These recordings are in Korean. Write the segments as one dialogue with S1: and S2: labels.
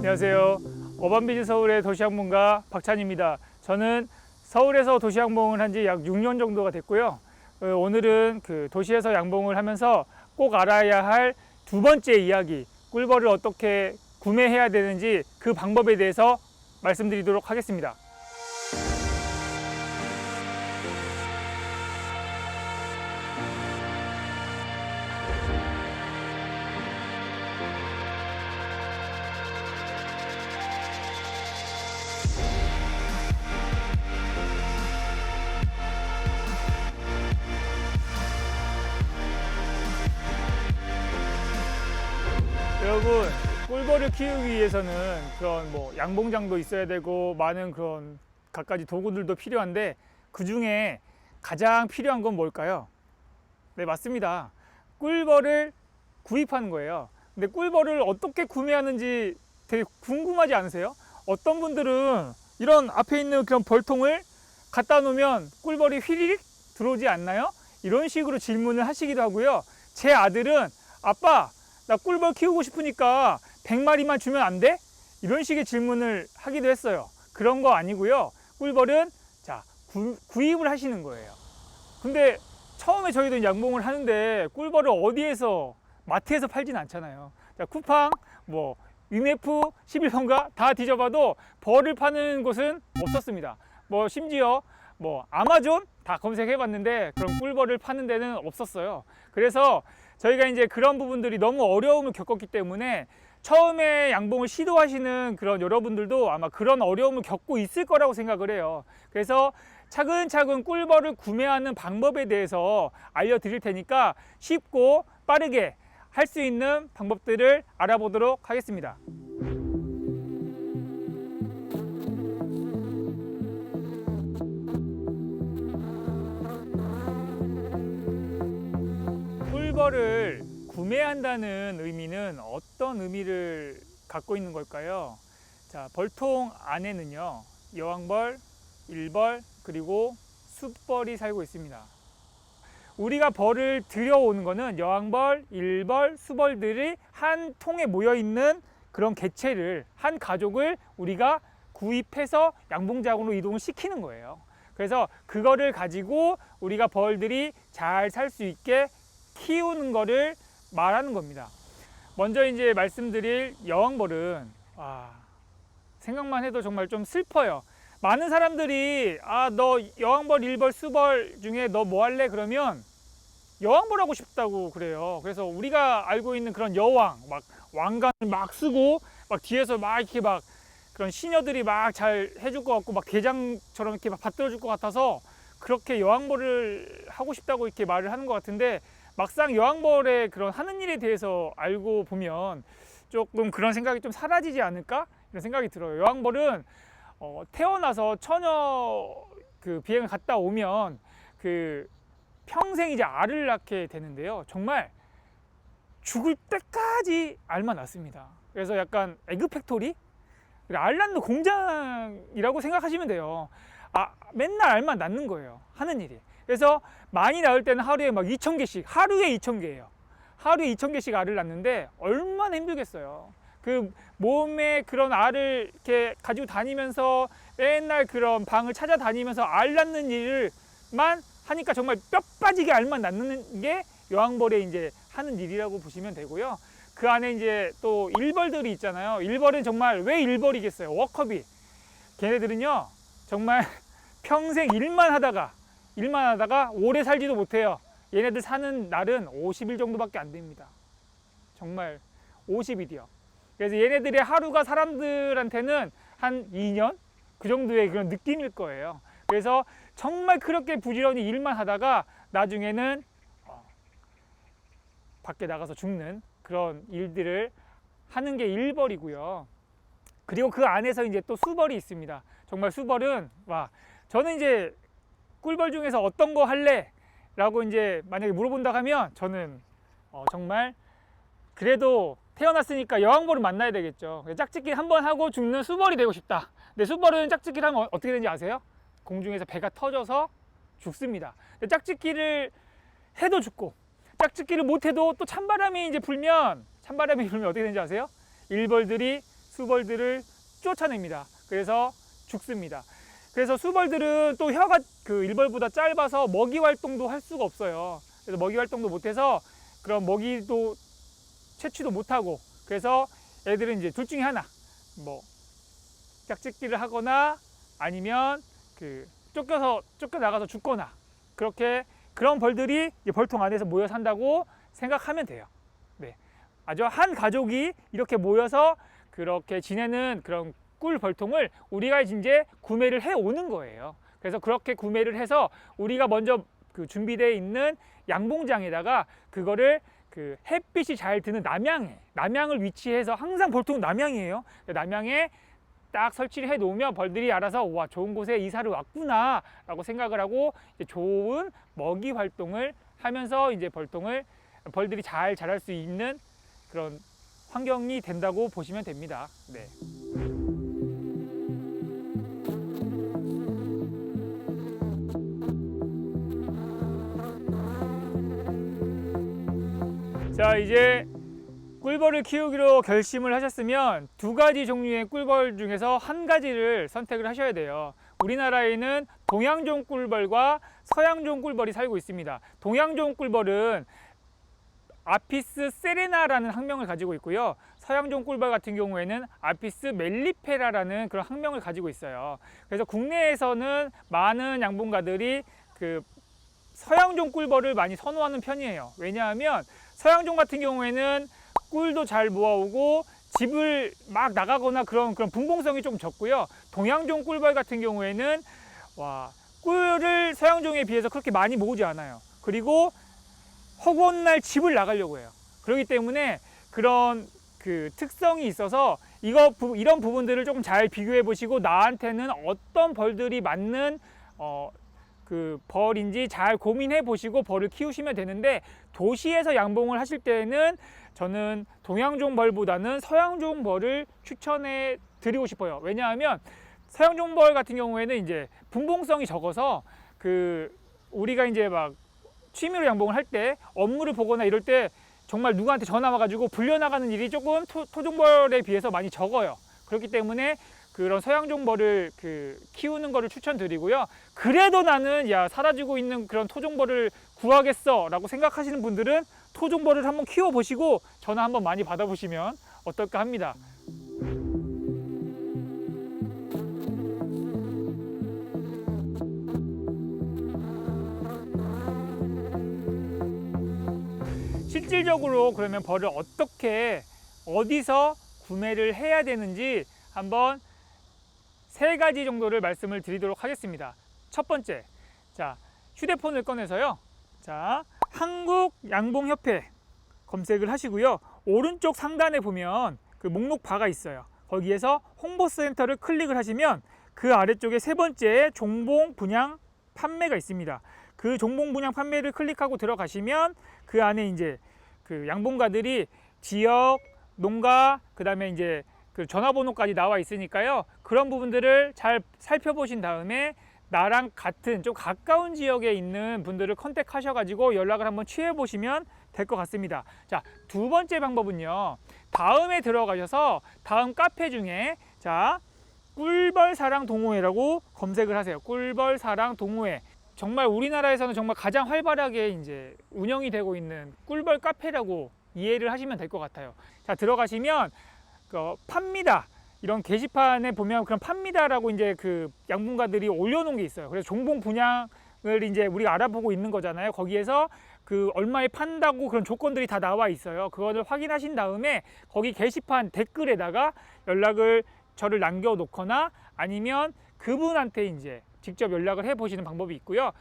S1: 안녕하세요. 어반비즈 서울의 도시항공가 박찬입니다. 저는 서울에서 도시항공을 한 지 약 6년 정도가 됐고요. 오늘은 그 도시에서 양봉을 하면서 꼭 알아야 할 두 번째 이야기, 꿀벌을 어떻게 구매해야 되는지 그 방법에 대해서 말씀드리도록 하겠습니다. 여러분, 꿀벌을 키우기 위해서는 그런 양봉장도 있어야 되고 많은 그런 갖가지 도구들도 필요한데 그 중에 가장 필요한 건 뭘까요? 네, 맞습니다. 꿀벌을 구입하는 거예요. 근데 꿀벌을 어떻게 구매하는지 되게 궁금하지 않으세요? 어떤 분들은 이런 앞에 있는 그런 벌통을 갖다 놓으면 꿀벌이 휘리릭 들어오지 않나요? 이런 식으로 질문을 하시기도 하고요. 제 아들은 아빠, 나 꿀벌 키우고 싶으니까 100마리만 주면 안 돼? 이런 식의 질문을 하기도 했어요. 그런 거 아니고요. 꿀벌은 구입을 하시는 거예요. 근데 처음에 저희도 양봉을 하는데 꿀벌을 어디에서 마트에서 팔진 않잖아요. 쿠팡, 위메프, 11번가 다 뒤져봐도 벌을 파는 곳은 없었습니다. 심지어 아마존 다 검색해봤는데 그런 꿀벌을 파는 데는 없었어요. 그래서 저희가 이제 그런 부분들이 너무 어려움을 겪었기 때문에 처음에 양봉을 시도하시는 그런 여러분들도 아마 그런 어려움을 겪고 있을 거라고 생각을 해요. 그래서 차근차근 꿀벌을 구매하는 방법에 대해서 알려드릴 테니까 쉽고 빠르게 할 수 있는 방법들을 알아보도록 하겠습니다. 꿀벌을 구매한다는 의미는 어떤 의미를 갖고 있는 걸까요? 자, 벌통 안에는요, 여왕벌, 일벌, 그리고 숫벌이 살고 있습니다. 우리가 벌을 들여오는 거는 여왕벌, 일벌, 수벌들이 한 통에 모여 있는 그런 개체를, 한 가족을 우리가 구입해서 양봉장으로 이동을 시키는 거예요. 그래서 그거를 가지고 우리가 벌들이 잘 살 수 있게 키우는 거를 말하는 겁니다. 먼저 이제 말씀드릴 여왕벌은 생각만 해도 정말 좀 슬퍼요. 많은 사람들이 너 여왕벌, 일벌, 수벌 중에 너 뭐 할래? 그러면 여왕벌 하고 싶다고 그래요. 그래서 우리가 알고 있는 그런 여왕, 왕관을 쓰고 뒤에서 이렇게 그런 시녀들이 잘 해줄 것 같고 대장처럼 이렇게 받들어줄 것 같아서 그렇게 여왕벌을 하고 싶다고 이렇게 말을 하는 것 같은데, 막상 여왕벌의 그런 하는 일에 대해서 알고 보면 조금 그런 생각이 좀 사라지지 않을까? 이런 생각이 들어요. 여왕벌은 태어나서 처녀 비행을 갔다 오면 평생 이제 알을 낳게 되는데요. 정말 죽을 때까지 알만 낳습니다. 그래서 약간 에그 팩토리? 알 낳는 공장이라고 생각하시면 돼요. 맨날 알만 낳는 거예요. 하는 일이. 그래서 많이 낳을 때는 하루에 2,000개씩, 하루에 2,000개예요. 하루에 2,000개씩 알을 낳는데 얼마나 힘들겠어요. 그 몸에 그런 알을 이렇게 가지고 다니면서 맨날 그런 방을 찾아다니면서 알 낳는 일만 하니까 정말 뼈 빠지게 알만 낳는 게 여왕벌의 이제 하는 일이라고 보시면 되고요. 그 안에 이제 또 일벌들이 있잖아요. 일벌은 정말 왜 일벌이겠어요? 워커비. 걔네들은요, 정말 평생 일만 하다가 오래 살지도 못해요. 얘네들 사는 날은 50일 정도밖에 안 됩니다. 정말 50일이요. 그래서 얘네들의 하루가 사람들한테는 한 2년? 그 정도의 그런 느낌일 거예요. 그래서 정말 그렇게 부지런히 일만 하다가 나중에는 밖에 나가서 죽는 그런 일들을 하는 게 일벌이고요. 그리고 그 안에서 이제 또 수벌이 있습니다. 정말 수벌은 저는 이제 꿀벌 중에서 어떤 거 할래? 라고 이제 만약에 물어본다 하면 저는 정말 그래도 태어났으니까 여왕벌을 만나야 되겠죠. 짝짓기 한번 하고 죽는 수벌이 되고 싶다. 근데 수벌은 짝짓기를 하면 어떻게 되는지 아세요? 공중에서 배가 터져서 죽습니다. 짝짓기를 해도 죽고, 짝짓기를 못해도 또 찬바람이 불면 어떻게 되는지 아세요? 일벌들이 수벌들을 쫓아냅니다. 그래서 죽습니다. 그래서 수벌들은 또 혀가 그 일벌보다 짧아서 먹이 활동도 할 수가 없어요. 그래서 먹이 활동도 못해서 그런 먹이도 채취도 못하고, 그래서 애들은 이제 둘 중에 하나, 뭐 짝짓기를 하거나 아니면 그 쫓겨나가서 죽거나, 그렇게 그런 벌들이 이제 벌통 안에서 모여 산다고 생각하면 돼요. 네, 아주 한 가족이 이렇게 모여서 그렇게 지내는 그런 꿀 벌통을 우리가 이제 구매를 해 오는 거예요. 그래서 그렇게 구매를 해서 우리가 먼저 그 준비되어 있는 양봉장에다가 그거를 그 햇빛이 잘 드는 남향을 위치해서, 항상 벌통은 남향이에요. 남향에 딱 설치를 해 놓으면 벌들이 알아서 와, 좋은 곳에 이사를 왔구나 라고 생각을 하고 이제 좋은 먹이 활동을 하면서 이제 벌들이 잘 자랄 수 있는 그런 환경이 된다고 보시면 됩니다. 네. 자, 이제 꿀벌을 키우기로 결심을 하셨으면 두 가지 종류의 꿀벌 중에서 한 가지를 선택을 하셔야 돼요. 우리나라에는 동양종 꿀벌과 서양종 꿀벌이 살고 있습니다. 동양종 꿀벌은 아피스 세레나라는 학명을 가지고 있고요. 서양종 꿀벌 같은 경우에는 아피스 멜리페라라는 그런 학명을 가지고 있어요. 그래서 국내에서는 많은 양봉가들이 그 서양종 꿀벌을 많이 선호하는 편이에요. 왜냐하면 서양종 같은 경우에는 꿀도 잘 모아오고 집을 막 나가거나 그런 분봉성이 좀 적고요. 동양종 꿀벌 같은 경우에는 꿀을 서양종에 비해서 그렇게 많이 모으지 않아요. 그리고 허구한 집을 나가려고 해요. 그렇기 때문에 그런 그 특성이 있어서 이런 부분들을 조금 잘 비교해 보시고 나한테는 어떤 벌들이 맞는 그 벌인지 잘 고민해 보시고 벌을 키우시면 되는데, 도시에서 양봉을 하실 때는 저는 동양종 벌보다는 서양종 벌을 추천해 드리고 싶어요. 왜냐하면 서양종 벌 같은 경우에는 이제 분봉성이 적어서 우리가 이제 막 취미로 양봉을 할 때 업무를 보거나 이럴 때 정말 누구한테 전화 와가지고 불려나가는 일이 조금 토종벌에 비해서 많이 적어요. 그렇기 때문에 그런 서양종벌을 키우는 거를 추천드리고요. 그래도 나는 사라지고 있는 그런 토종벌을 구하겠어 라고 생각하시는 분들은 토종벌을 한번 키워보시고 전화 한번 많이 받아보시면 어떨까 합니다. 실질적으로 그러면 벌을 어디서 구매를 해야 되는지 한번 3가지 정도를 말씀을 드리도록 하겠습니다. 첫 번째, 자, 휴대폰을 꺼내서요. 자, 한국양봉협회 검색을 하시고요. 오른쪽 상단에 보면 그 목록 바가 있어요. 거기에서 홍보센터를 클릭을 하시면 그 아래쪽에 3번째 종봉 분양 판매가 있습니다. 그 종봉 분양 판매를 클릭하고 들어가시면 그 안에 이제 그 양봉가들이 지역, 농가, 그 다음에 이제 그 전화번호까지 나와 있으니까요. 그런 부분들을 잘 살펴보신 다음에 나랑 같은 좀 가까운 지역에 있는 분들을 컨택하셔가지고 연락을 한번 취해 보시면 될 것 같습니다. 자, 두 번째 방법은요. 다음에 들어가셔서 다음 카페 중에 자, 꿀벌사랑 동호회라고 검색을 하세요. 꿀벌사랑 동호회. 정말 우리나라에서는 정말 가장 활발하게 이제 운영이 되고 있는 꿀벌 카페라고 이해를 하시면 될 것 같아요. 자, 들어가시면 팝니다. 이런 게시판에 보면 그런 팝니다라고 이제 그 양봉가들이 올려놓은 게 있어요. 그래서 종봉 분양을 이제 우리가 알아보고 있는 거잖아요. 거기에서 그 얼마에 판다고 그런 조건들이 다 나와 있어요. 그거를 확인하신 다음에 거기 게시판 댓글에다가 저를 남겨놓거나 아니면 그분한테 이제 직접 연락을 해 보시는 방법이 있고요.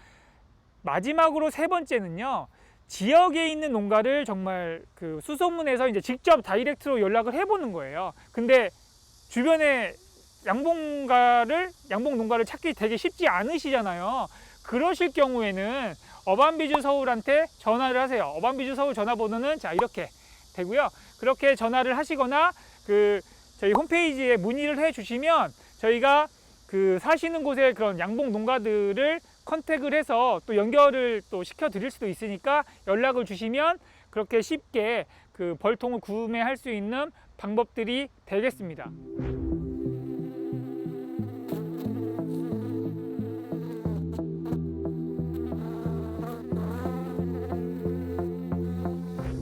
S1: 마지막으로 3번째는요. 지역에 있는 농가를 정말 그 수소문해서 이제 직접 다이렉트로 연락을 해보는 거예요. 근데 주변에 양봉 농가를 찾기 되게 쉽지 않으시잖아요. 그러실 경우에는 어반비주 서울한테 전화를 하세요. 어반비주 서울 전화번호는 자, 이렇게 되고요. 그렇게 전화를 하시거나 저희 홈페이지에 문의를 해 주시면 저희가 사시는 곳에 그런 양봉 농가들을 컨택을 해서 또 연결을 또 시켜 드릴 수도 있으니까 연락을 주시면 그렇게 쉽게 그 벌통을 구매할 수 있는 방법들이 되겠습니다.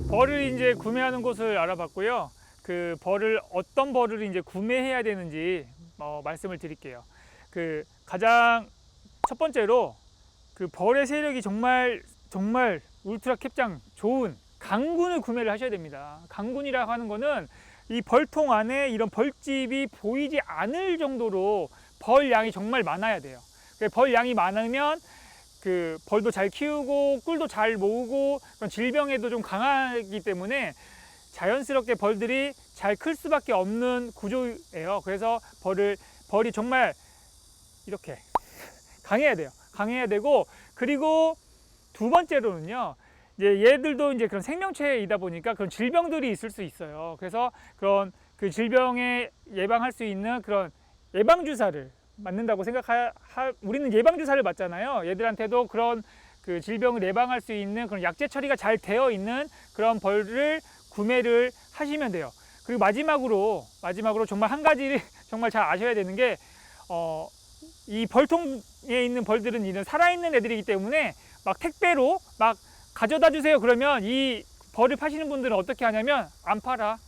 S1: 벌을 이제 구매하는 곳을 알아봤고요. 그 벌을 어떤 벌을 이제 구매해야 되는지 말씀을 드릴게요. 그 가장 첫 번째로 그 벌의 세력이 정말 울트라 캡장 좋은 강군을 구매를 하셔야 됩니다. 강군이라고 하는 거는 이 벌통 안에 이런 벌집이 보이지 않을 정도로 벌 양이 정말 많아야 돼요. 벌 양이 많으면 그 벌도 잘 키우고 꿀도 잘 모으고 그런 질병에도 좀 강하기 때문에 자연스럽게 벌들이 잘 클 수밖에 없는 구조예요. 그래서 벌이 정말 이렇게 강해야 돼요. 강해야 되고, 그리고 두 번째로는요, 이제 얘들도 이제 그런 생명체이다 보니까 그런 질병들이 있을 수 있어요. 그래서 그런 그 질병에 예방할 수 있는 그런 예방주사를 맞는다고 우리는 예방주사를 맞잖아요. 얘들한테도 그런 그 질병을 예방할 수 있는 그런 약제 처리가 잘 되어 있는 그런 벌을 구매를 하시면 돼요. 그리고 마지막으로 정말 한 가지를 정말 잘 아셔야 되는 게, 이 벌통에 있는 벌들은 이런 살아있는 애들이기 때문에 막 택배로 막 가져다 주세요 그러면 이 벌을 파시는 분들은 어떻게 하냐면 안 팔아.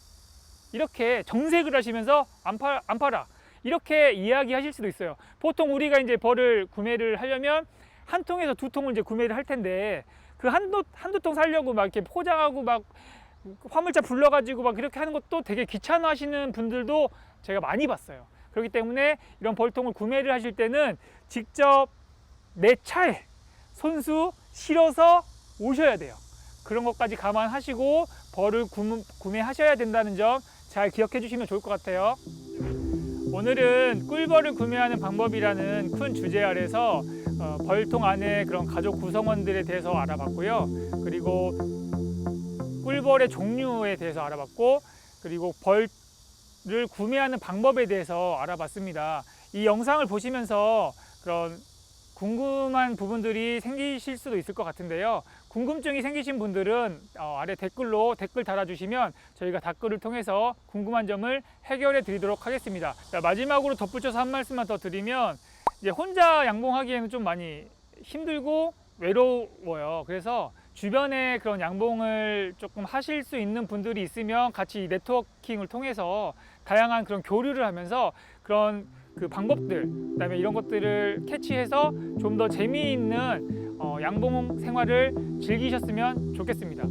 S1: 이렇게 정색을 하시면서 안 팔아. 이렇게 이야기하실 수도 있어요. 보통 우리가 이제 벌을 구매를 하려면 한 통에서 두 통을 이제 구매를 할 텐데 그 한두 통 사려고 막 이렇게 포장하고 막 화물차 불러가지고 막 이렇게 하는 것도 되게 귀찮아하시는 분들도 제가 많이 봤어요. 그렇기 때문에 이런 벌통을 구매를 하실 때는 직접 내 차에 손수 실어서 오셔야 돼요. 그런 것까지 감안하시고 벌을 구매하셔야 된다는 점 잘 기억해 주시면 좋을 것 같아요. 오늘은 꿀벌을 구매하는 방법이라는 큰 주제 아래서 벌통 안에 그런 가족 구성원들에 대해서 알아봤고요. 그리고 꿀벌의 종류에 대해서 알아봤고, 그리고 벌을 구매하는 방법에 대해서 알아봤습니다. 이 영상을 보시면서 그런 궁금한 부분들이 생기실 수도 있을 것 같은데요. 궁금증이 생기신 분들은 아래 댓글 달아주시면 저희가 댓글을 통해서 궁금한 점을 해결해 드리도록 하겠습니다. 자, 마지막으로 덧붙여서 한 말씀만 더 드리면, 이제 혼자 양봉하기에는 좀 많이 힘들고 외로워요. 그래서 주변에 그런 양봉을 조금 하실 수 있는 분들이 있으면 같이 네트워킹을 통해서 다양한 그런 교류를 하면서 그런 그 방법들, 그다음에 이런 것들을 캐치해서 좀 더 재미있는 양봉 생활을 즐기셨으면 좋겠습니다.